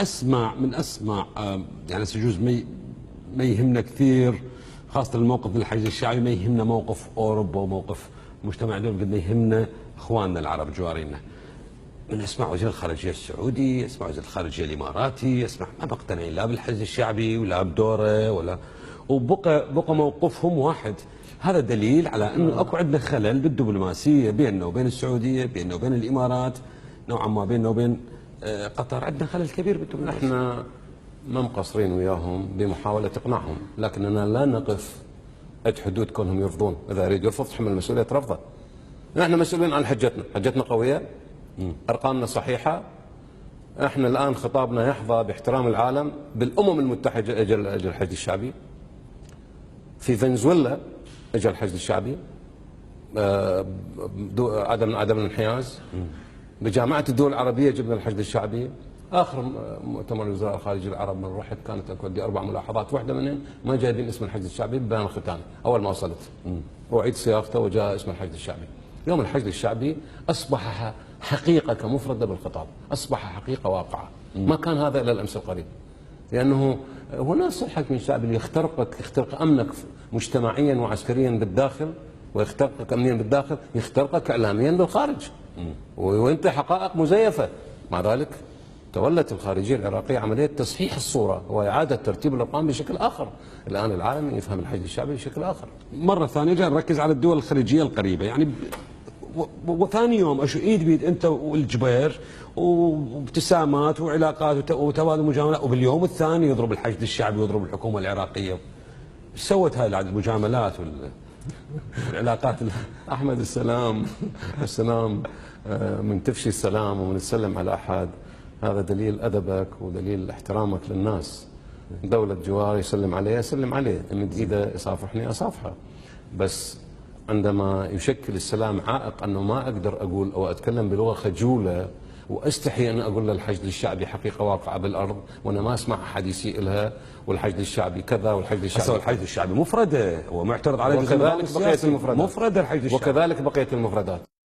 اسمع يعني سيجوز ما يهمنا كثير، خاصة الموقف الحشد الشعبي، ما يهمنا موقف اوروبا وموقف مجتمع دول قد ما يهمنا اخواننا العرب جوارينا. من اسمع وزير الخارجيه السعودي، اسمع وزير الخارجيه الاماراتي، اسمع ما مقتنعين لا بالحشد الشعبي ولا بدوره ولا، وبقى موقفهم واحد. هذا دليل على انه اكو عندنا خلل بالدبلوماسيه بيننا وبين السعوديه، بيننا وبين الامارات، نوعا ما بيننا وبين قطر عندنا خلل كبير بالدبلوماسيه. احنا ما مقصرين وياهم بمحاوله اقناعهم، لكننا لا نقف عند حدود كونهم يرفضون. اذا يريد يرفض تحمل مسؤوليه رفضه. احنا مسؤولين عن حجتنا قويه، ارقامنا صحيحه. احنا الان خطابنا يحظى باحترام العالم. بالامم المتحده اجى الحشد الشعبي، في فنزويلا اجى الحشد الشعبي، عدم الانحياز. بجامعه الدول العربيه جبنا الحشد الشعبي. اخر مؤتمر وزراء الخارجيه العرب من رحت كانت اكو عندي 4 ملاحظات، واحده منهم ما جايبين اسم الحشد الشعبي ببيان الختامي اول ما وصلت، واعيد صياغته وجاء اسم الحشد الشعبي. اليوم الحشد الشعبي اصبح حقيقه كمفرده بالخطاب، اصبح حقيقه واقعه، ما كان هذا الا الامس القريب. لانه هو ناس الحكم الشعبي اللي يخترق امنك مجتمعيا وعسكريا بالداخل، ويخترقك امنيا بالداخل، يخترقك اعلاميا بالخارج. وانت حقائق مزيفه. مع ذلك تولت الخارجيه العراقيه عمليه تصحيح الصوره واعاده ترتيب الارقام بشكل اخر. الان العالم يفهم الحشد الشعبي بشكل اخر. مره ثانيه جاي نركز على الدول الخليجيه القريبه، يعني وثاني يوم اشو ايد بيد انت والجبير وابتسامات وعلاقات وتبادل مجاملات، وباليوم الثاني يضرب الحشد الشعبي ويضرب الحكومه العراقيه. ايش سوت هاي المجاملات والعلاقات؟ احمد السلام من تفشي السلام ومن تسلم على احد، هذا دليل ادبك ودليل احترامك للناس. دولة جوار يسلم عليه اسلم عليه، يمد ايده يصافحني اصافحه. بس عندما يشكل السلام عائق انه ما اقدر اقول او اتكلم بلغه خجوله واستحي ان اقول للحشد الشعبي حقيقه واقعه بالارض، وانا ما اسمع احد يسيء لها، والحشد الشعبي كذا والحشد الشعبي الحشد الشعبي مفرده، هو معترض عليه وكذلك بقيه المفردات، مفرده الحشد الشعبي وكذلك بقيه المفردات.